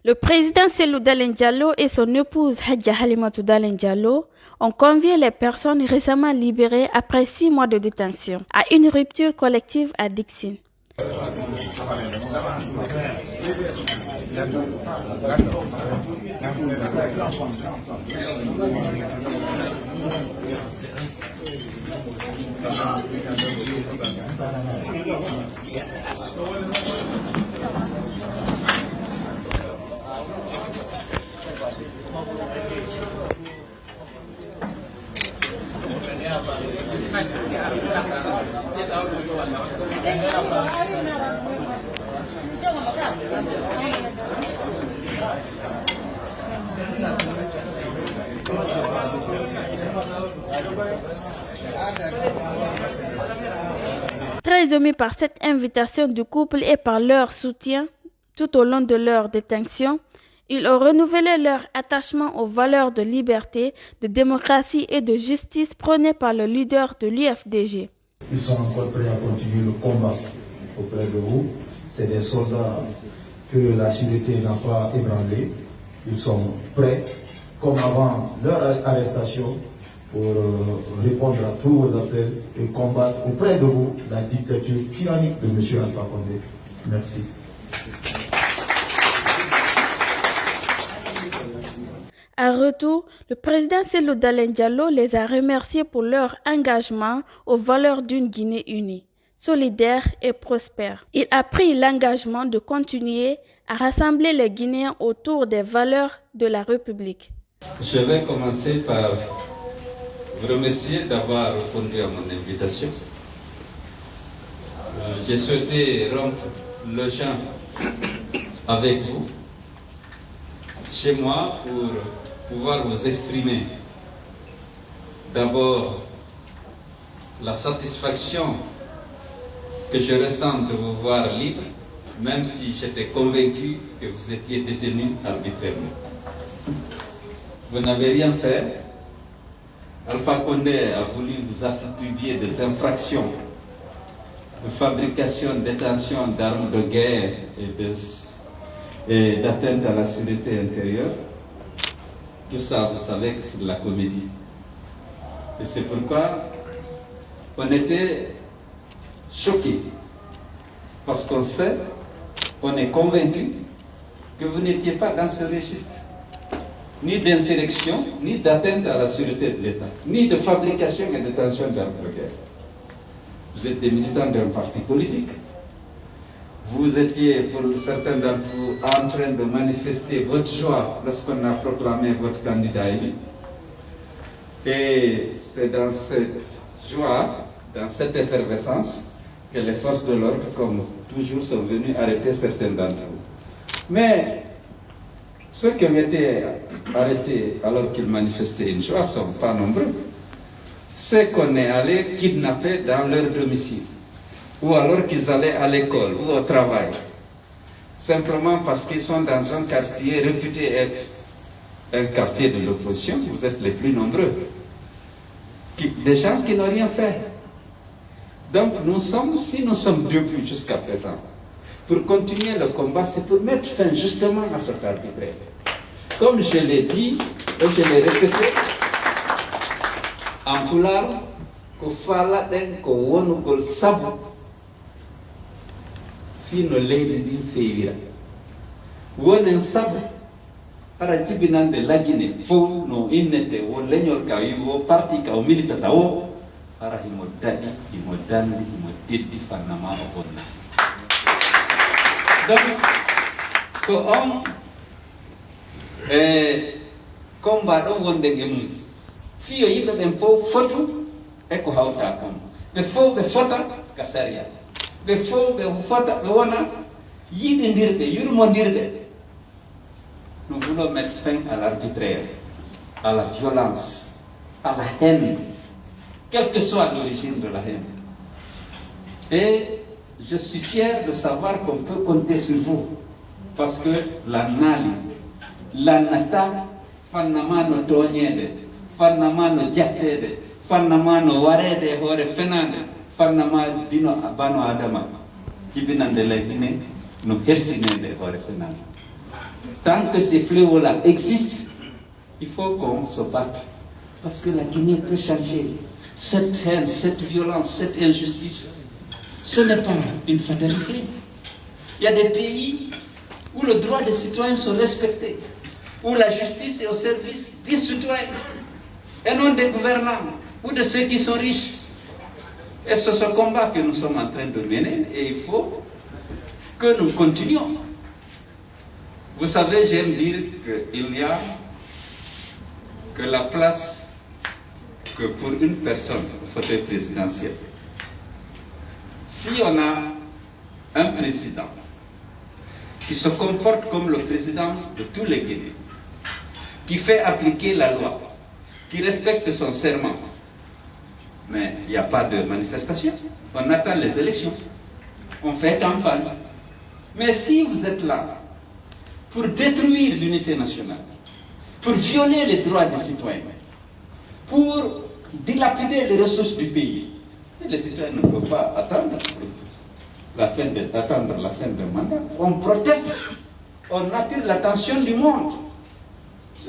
Le président Cellou Dalein Diallo et son épouse Hadja Halimatou Dalein Diallo ont convié les personnes récemment libérées après 6 mois de détention à une rupture collective à Dixine. Très émus par cette invitation du couple et par leur soutien tout au long de leur détention, ils ont renouvelé leur attachement aux valeurs de liberté, de démocratie et de justice prônées par le leader de l'UFDG. Ils sont encore prêts à continuer le combat auprès de vous. C'est des soldats que la sûreté n'a pas ébranlés. Ils sont prêts, comme avant leur arrestation, pour répondre à tous vos appels et combattre auprès de vous la dictature tyrannique de M. Alpha Condé. Merci. À retour, le président Cellou Dalein Diallo les a remerciés pour leur engagement aux valeurs d'une Guinée unie, solidaire et prospère. Il a pris l'engagement de continuer à rassembler les Guinéens autour des valeurs de la République. Je vais commencer par vous remercier d'avoir répondu à mon invitation. J'ai souhaité rompre le champ avec vous, chez moi, pour pouvoir vous exprimer d'abord la satisfaction que je ressens de vous voir libre, même si j'étais convaincu que vous étiez détenu arbitrairement. Vous n'avez rien fait. Alpha Condé a voulu vous attribuer des infractions de fabrication, détention d'armes de guerre et d'atteinte à la sécurité intérieure. Tout ça, vous savez que c'est de la comédie. Et c'est pourquoi on était choqués. Parce qu'on sait, on est convaincu que vous n'étiez pas dans ce registre. Ni d'insurrection, ni d'atteinte à la sûreté de l'État, ni de fabrication et de détention d'armes de guerre. Vous êtes des militants d'un parti politique. Vous étiez, pour certains d'entre vous, en train de manifester votre joie lorsqu'on a proclamé votre candidat élu. Et c'est dans cette joie, dans cette effervescence, que les forces de l'ordre, comme toujours, sont venues arrêter certains d'entre vous. Mais ceux qui ont été arrêtés alors qu'ils manifestaient une joie ne sont pas nombreux. Ceux qu'on est allé kidnapper dans leur domicile, ou alors qu'ils allaient à l'école ou au travail, simplement parce qu'ils sont dans un quartier réputé être un quartier de l'opposition, vous êtes les plus nombreux. Des gens qui n'ont rien fait. Donc si nous sommes debout jusqu'à présent, pour continuer le combat, c'est pour mettre fin justement à cet arbitraire. Comme je l'ai dit et je l'ai répété, en pulaar ko faalaɗen ko wonugol sabu fino leydi ndin feewira wonen sabu para jibinande lagine fof no innete wo leñol ka wi wo parti ka o militata o para himo daɗi himo dandi himo deddi fannama o bonna donc ko on combat ɗon wonde e mum fiyo yimɓe ɓen fof fotu e ko hawta kon ɓe fof ɓe fota ka saria ɓe fof ɓe fota ɓe wona yiɗidirɓe yurmodirɓe. Nous voulons mettre fin à l'arbitraire, à la violence, à la haine, quelle que soit l'origine de la haine. Et je suis fier de savoir qu'on peut compter sur vous, parce que la nali, la nata, fannamano toñede, fannamano jahtede, fannamano warede e hoore fenade, fannama dino bano adama, jibinande leydi no hersinede e hoore fenade. Tant que ces fléaux-là existent, il faut qu'on se batte. Parce que la Guinée peut changer. Cette haine, cette violence, cette injustice, ce n'est pas une fatalité. Il y a des pays où le droit des citoyens sont respectés, où la justice est au service des citoyens, et non des gouvernants ou de ceux qui sont riches. Et c'est ce combat que nous sommes en train de mener, et il faut que nous continuions. Vous savez, j'aime dire qu'il n'y a que la place que pour une personne au fauteuil présidentiel. Si on a un président qui se comporte comme le président de tous les Guinéens, qui fait appliquer la loi, qui respecte son serment, mais il n'y a pas de manifestation, on attend les élections, on fait campagne. Mais si vous êtes là pour détruire l'unité nationale, pour violer les droits des citoyens, pour dilapider les ressources du pays, les citoyens ne peuvent pas attendre la fin du mandat. On proteste, on attire l'attention du monde,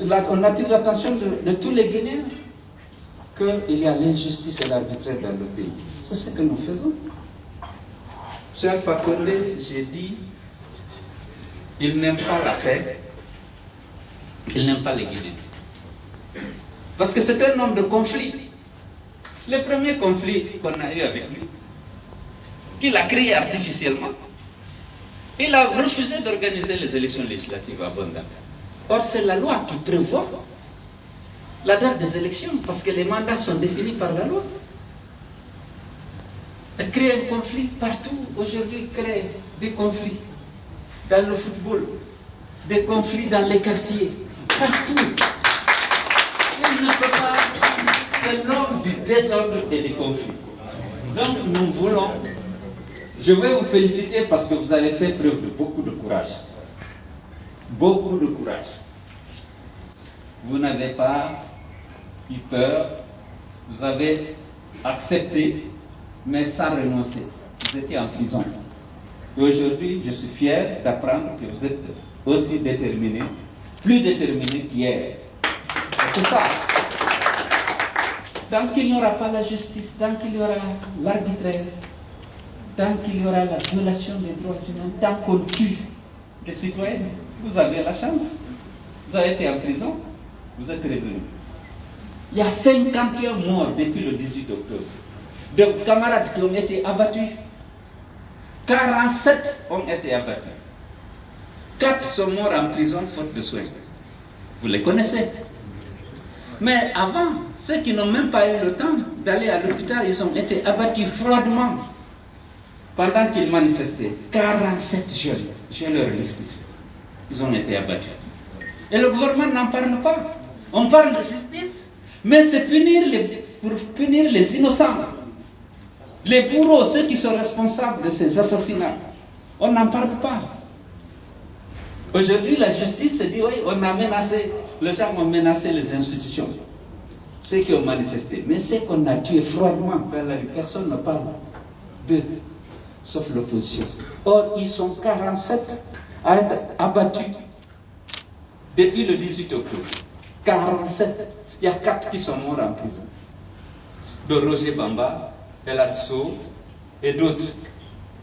on attire l'attention de tous les Guinéens qu'il y a l'injustice et l'arbitraire dans le pays. C'est ce que nous faisons. Cheikh Fakonde, j'ai dit, il n'aime pas la paix, il n'aime pas les Guinéens. Parce que c'est un homme de conflit. Le premier conflit qu'on a eu avec lui, qu'il a créé artificiellement, il a refusé d'organiser les élections législatives à bonne date. Or, c'est la loi qui prévoit la date des élections, parce que les mandats sont définis par la loi. Il crée un conflit partout. Aujourd'hui, il crée des conflits dans le football, des conflits dans les quartiers, partout. Il ne peut pas, c'est l'homme du désordre et des conflits. Donc nous voulons, je vais vous féliciter parce que vous avez fait preuve de beaucoup de courage. Beaucoup de courage. Vous n'avez pas eu peur, vous avez accepté, mais sans renoncer. Vous étiez en prison. Et aujourd'hui, je suis fier d'apprendre que vous êtes aussi déterminé, plus déterminé qu'hier. C'est ça. Tant qu'il n'y aura pas la justice, tant qu'il y aura l'arbitraire, tant qu'il y aura la violation des droits humains, tant qu'on tue les citoyens, vous avez la chance. Vous avez été en prison, vous êtes revenu. Il y a 51 morts depuis le 18 octobre. De camarades qui ont été abattus. 47 ont été abattus. 4 sont morts en prison faute de soins. Vous les connaissez. Mais avant, ceux qui n'ont même pas eu le temps d'aller à l'hôpital, ils ont été abattus froidement pendant qu'ils manifestaient. 47 jeunes, j'ai leur liste ici. Ils ont été abattus. Et le gouvernement n'en parle pas. On parle de justice, mais c'est pour punir les innocents. Les bourreaux, ceux qui sont responsables de ces assassinats. On n'en parle pas. Aujourd'hui, la justice se dit, oui, on a menacé, les gens ont menacé les institutions, ceux qui ont manifesté. Mais ceux qu'on a tués froidement, personne ne parle d'eux, sauf l'opposition. Or, ils sont 47 à être abattus depuis le 18 octobre. 47. Il y a 4 qui sont morts en prison. De Roger Bamba, El Adso et d'autres.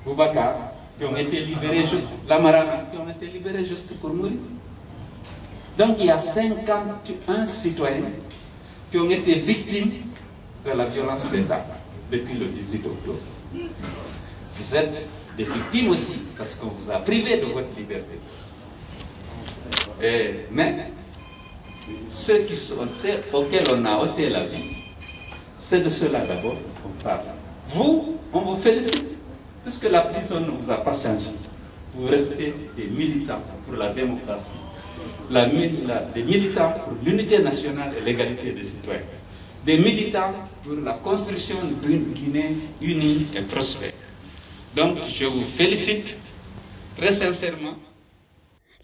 Boubacar, qui ont été libérés juste, Lamarana, qui ont été libérés juste pour mourir. Donc il y a 51 citoyens qui ont été victimes de la violence d'État depuis le 18 octobre. Vous êtes des victimes aussi, parce qu'on vous a privé de votre liberté. Mais ceux auxquels on a ôté la vie, c'est de cela d'abord qu'on parle. Vous, on vous félicite, puisque la prison ne vous a pas changé. Vous restez des militants pour la démocratie, des militants pour l'unité nationale et l'égalité des citoyens, des militants pour la construction d'une Guinée unie et prospère. Donc, je vous félicite très sincèrement.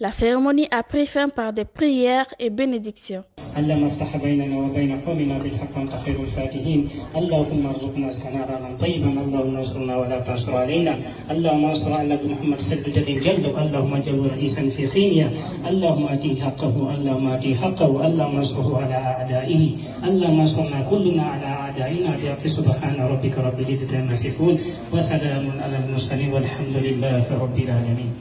La cérémonie a pris fin par des prières et bénédictions. اللهم افتح بيننا وبين قومنا بالحق وانت خير الفاتحين. اللهم ارزقنا رزقا طيبا. اللهم انصرنا ولا تنصر علينا. اللهم انصر على محمد سدد جلده. اللهم جور عيسى في خينيا. اللهم اتيه حقه. اللهم اتيه حقه. اللهم انصره على اعدائه. اللهم انصرنا كلنا على اعدائنا بحق سبحان ربك رب العزه عما يصفون وسلام على المرسلين والحمد لله رب العالمين.